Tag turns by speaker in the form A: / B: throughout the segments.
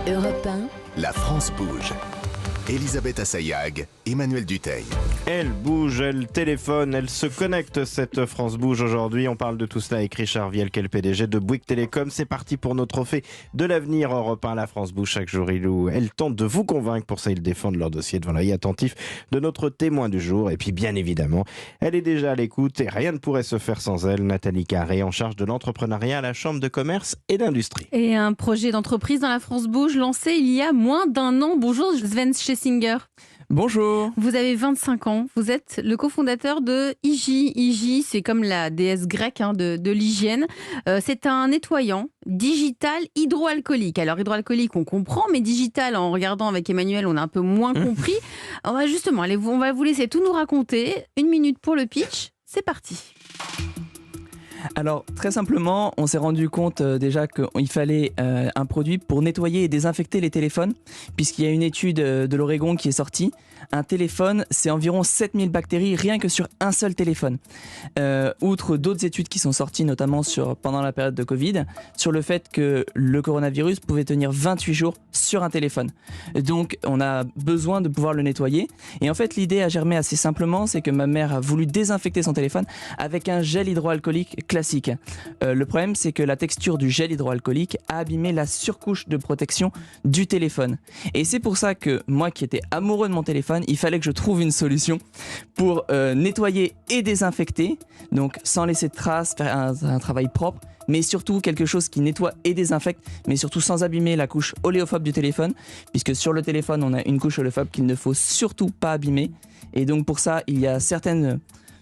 A: Europe 1,
B: La France bouge. Elisabeth Assayag, Emmanuel Dutheil.
C: Elle bouge, elle téléphone, elle se connecte, cette France bouge aujourd'hui. On parle de tout cela avec Richard Viel, qui est le PDG de Bouygues Télécom. C'est parti pour nos trophées de l'avenir. Europe 1, La France bouge chaque jour. Elle tente de vous convaincre. Pour ça, ils défendent leur dossier devant l'œil attentif de notre témoin du jour. Et puis, bien évidemment, elle est déjà à l'écoute et rien ne pourrait se faire sans elle. Nathalie Carré, en charge de l'entrepreneuriat à la Chambre de commerce et d'industrie.
D: Et un projet d'entreprise dans la France bouge lancé il y a moins d'un an. Bonjour Sven Schlesinger.
E: Bonjour.
D: Vous avez 25 ans, vous êtes le cofondateur de Hygie. Hygie, c'est comme la déesse grecque de l'hygiène. C'est un nettoyant digital hydroalcoolique. Alors hydroalcoolique, on comprend, mais digital, en regardant avec Emmanuel, on a un peu moins compris. Alors justement, on va vous laisser tout nous raconter. 1 minute pour le pitch, c'est parti.
E: Alors, très simplement, on s'est rendu compte déjà qu'il fallait un produit pour nettoyer et désinfecter les téléphones, puisqu'il y a une étude de l'Oregon qui est sortie. Un téléphone, c'est environ 7000 bactéries rien que sur un seul téléphone. Outre d'autres études qui sont sorties, notamment pendant la période de Covid, sur le fait que le coronavirus pouvait tenir 28 jours sur un téléphone. Donc, on a besoin de pouvoir le nettoyer. Et en fait, l'idée a germé assez simplement, c'est que ma mère a voulu désinfecter son téléphone avec un gel hydroalcoolique classique. Le problème, c'est que la texture du gel hydroalcoolique a abîmé la surcouche de protection du téléphone. Et c'est pour ça que moi, qui étais amoureux de mon téléphone, il fallait que je trouve une solution pour nettoyer et désinfecter, donc sans laisser de traces, faire un travail propre, mais surtout quelque chose qui nettoie et désinfecte, mais surtout sans abîmer la couche oléophobe du téléphone, puisque sur le téléphone, on a une couche oléophobe qu'il ne faut surtout pas abîmer. Et donc pour ça, il y a certaines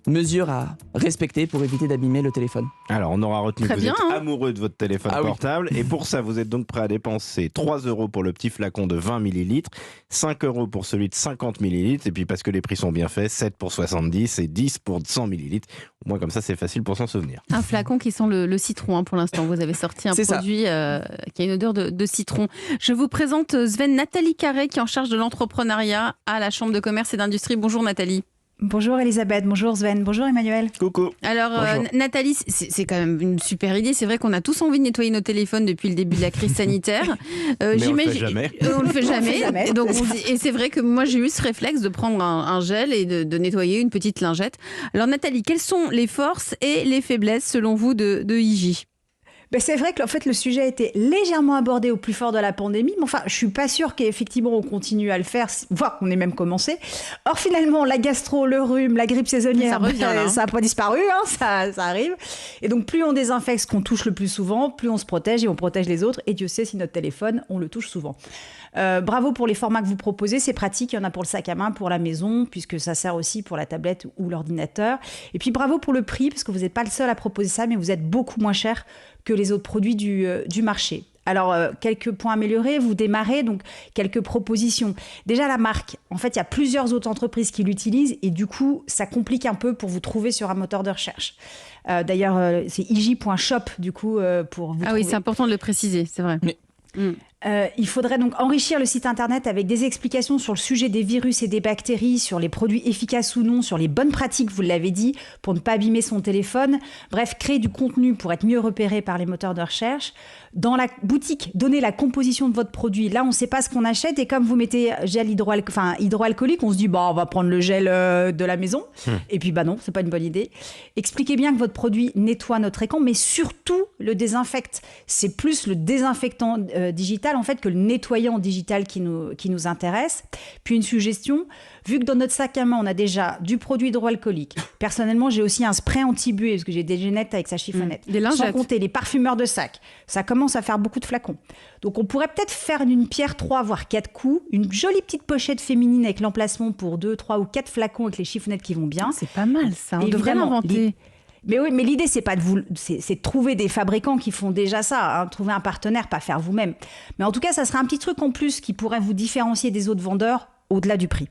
E: mesures à respecter pour éviter d'abîmer le téléphone.
C: Alors, on aura retenu
D: Très
C: que vous
D: bien,
C: êtes amoureux de votre téléphone portable. Et pour ça, vous êtes donc prêt à dépenser 3 € pour le petit flacon de 20 ml, 5 € pour celui de 50 ml. Et puis, parce que les prix sont bien faits, 7 pour 70 et 10 pour 100 ml. Au moins, comme ça, c'est facile pour s'en souvenir.
D: Un flacon qui sent le citron pour l'instant. Vous avez sorti un produit qui a une odeur de citron. Je vous présente Sven, Nathalie Carré, qui est en charge de l'entrepreneuriat à la Chambre de commerce et d'industrie. Bonjour Nathalie.
F: Bonjour Elisabeth, bonjour Sven, bonjour Emmanuel.
C: Coucou.
D: Alors Nathalie, c'est quand même une super idée. C'est vrai qu'on a tous envie de nettoyer nos téléphones depuis le début de la crise sanitaire.
C: Mais on le fait jamais.
D: On le fait jamais. Donc et c'est vrai que moi j'ai eu ce réflexe de prendre un gel et de nettoyer une petite lingette. Alors Nathalie, quelles sont les forces et les faiblesses selon vous de Hygie ?
F: C'est vrai que en fait, le sujet a été légèrement abordé au plus fort de la pandémie, mais enfin, je suis pas sûre qu'effectivement on continue à le faire, voire qu'on ait même commencé. Or, finalement, la gastro, le rhume, la grippe saisonnière, ça n'a pas disparu, ça arrive. Et donc, plus on désinfecte ce qu'on touche le plus souvent, plus on se protège et on protège les autres. Et Dieu sait si notre téléphone, on le touche souvent. Bravo pour les formats que vous proposez, c'est pratique. Il y en a pour le sac à main, pour la maison, puisque ça sert aussi pour la tablette ou l'ordinateur. Et puis bravo pour le prix, parce que vous n'êtes pas le seul à proposer ça, mais vous êtes beaucoup moins cher que les autres produits du marché. Alors, quelques points améliorés, vous démarrez, donc quelques propositions. Déjà, la marque, en fait, il y a plusieurs autres entreprises qui l'utilisent et du coup, ça complique un peu pour vous trouver sur un moteur de recherche. D'ailleurs, c'est hygie.shop, du coup, pour vous trouver.
D: Ah oui, c'est important de le préciser, c'est vrai.
E: Mais...
F: il faudrait donc enrichir le site internet avec des explications sur le sujet des virus et des bactéries, sur les produits efficaces ou non, sur les bonnes pratiques, vous l'avez dit, pour ne pas abîmer son téléphone. Bref, créer du contenu pour être mieux repéré par les moteurs de recherche. Dans la boutique, donnez la composition de votre produit. Là, on ne sait pas ce qu'on achète et comme vous mettez gel hydroalcoolique, on se dit on va prendre le gel de la maison. Et puis non, c'est pas une bonne idée. Expliquez bien que votre produit nettoie notre écran, mais surtout le désinfecte. C'est plus le désinfectant digital en fait que le nettoyant digital qui nous intéresse. Puis une suggestion, vu que dans notre sac à main on a déjà du produit hydroalcoolique. Personnellement, j'ai aussi un spray anti-buée parce que j'ai des génettes avec sa chiffonnette.
D: Des lingettes.
F: Sans compter les parfumeurs de sac. Ça commence à faire beaucoup de flacons. Donc on pourrait peut-être faire d'une pierre 3 voire 4 coups, une jolie petite pochette féminine avec l'emplacement pour 2, 3 ou 4 flacons avec les chiffonnettes qui vont bien.
D: C'est pas mal ça, on devrait l'inventer.
F: Mais oui, mais l'idée, c'est pas c'est de trouver des fabricants qui font déjà ça, trouver un partenaire, pas faire vous-même. Mais en tout cas, ça serait un petit truc en plus qui pourrait vous différencier des autres vendeurs au-delà du prix.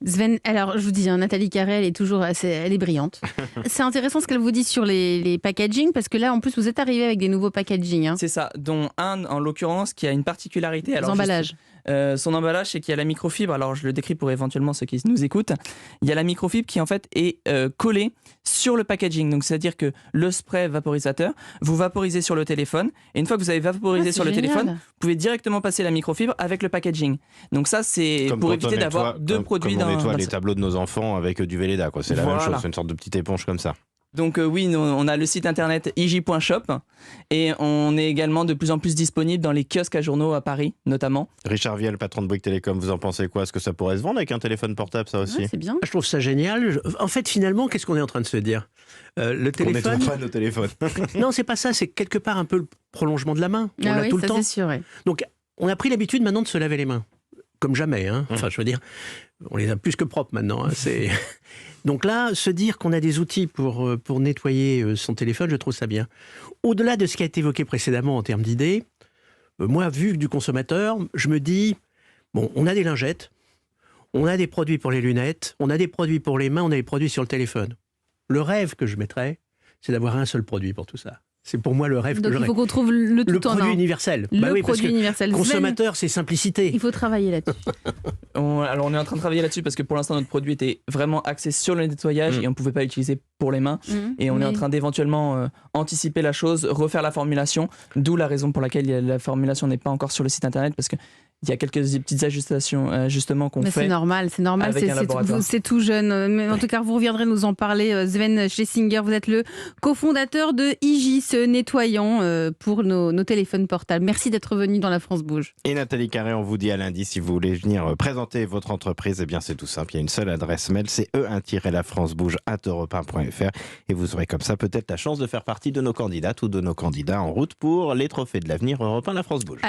D: Sven, alors je vous dis, Nathalie Carré, elle est brillante. C'est intéressant ce qu'elle vous dit sur les packaging, parce que là, en plus, vous êtes arrivé avec des nouveaux packaging. Hein.
E: C'est ça, dont un, en l'occurrence, qui a une particularité.
D: Les emballages.
E: Son emballage, c'est qu'il y a la microfibre. Alors, je le décris pour éventuellement ceux qui nous écoutent. Il y a la microfibre qui, en fait, est collée sur le packaging. Donc, c'est-à-dire que le spray vaporisateur, vous vaporisez sur le téléphone. Et une fois que vous avez vaporisé sur le téléphone, vous pouvez directement passer la microfibre avec le packaging. Donc, ça, c'est
C: Comme
E: pour
C: quand
E: éviter d'avoir deux produits
C: dans. On nettoie
E: dans
C: les tableaux de nos enfants avec du Velleda, quoi. C'est la même chose, c'est une sorte de petite éponge comme ça.
E: Donc oui, on a le site internet ij.shop et on est également de plus en plus disponible dans les kiosques à journaux à Paris, notamment.
C: Richard Viel, patron de Bouygues Télécom, vous en pensez quoi? Est-ce que ça pourrait se vendre avec un téléphone portable, ça aussi?
D: Ouais, c'est bien.
A: Je trouve ça génial. En fait, finalement, qu'est-ce qu'on est en train de se dire? Le téléphone...
C: On nettoie pas nos téléphones.
A: Non, c'est pas ça. C'est quelque part un peu le prolongement de la main. On l'a tout le temps.
D: C'est sûr, ouais.
A: Donc, on a pris l'habitude maintenant de se laver les mains. Comme jamais. Hein. Enfin, je veux dire, on les a plus que propres maintenant. Hein. Donc là, se dire qu'on a des outils pour nettoyer son téléphone, je trouve ça bien. Au-delà de ce qui a été évoqué précédemment en termes d'idées, moi, vu du consommateur, je me dis, bon, on a des lingettes, on a des produits pour les lunettes, on a des produits pour les mains, on a des produits sur le téléphone. Le rêve que je mettrais, c'est d'avoir un seul produit pour tout ça. C'est pour moi le rêve
D: Donc
A: que
D: il faut qu'on trouve le tout en un.
A: Le produit universel.
D: Le produit universel.
A: Consommateur, c'est simplicité.
D: Il faut travailler là-dessus.
E: Alors on est en train de travailler là-dessus parce que pour l'instant notre produit était vraiment axé sur le nettoyage et on ne pouvait pas l'utiliser pour les mains. Et on est en train d'éventuellement anticiper la chose, refaire la formulation, d'où la raison pour laquelle la formulation n'est pas encore sur le site internet parce que il y a quelques petites ajustements qu'on fait.
D: C'est normal, c'est tout jeune. Mais en tout cas, vous reviendrez nous en parler. Sven Schlesinger, vous êtes le cofondateur de IJ, ce nettoyant pour nos téléphones portables. Merci d'être venu dans La France Bouge.
C: Et Nathalie Carré, on vous dit à lundi si vous voulez venir présenter votre entreprise. Eh bien, c'est tout simple. Il y a une seule adresse mail, c'est e1-lafrancebouge@europe1.fr et vous aurez comme ça peut-être la chance de faire partie de nos candidates ou de nos candidats en route pour les trophées de l'avenir Europe 1 La France Bouge.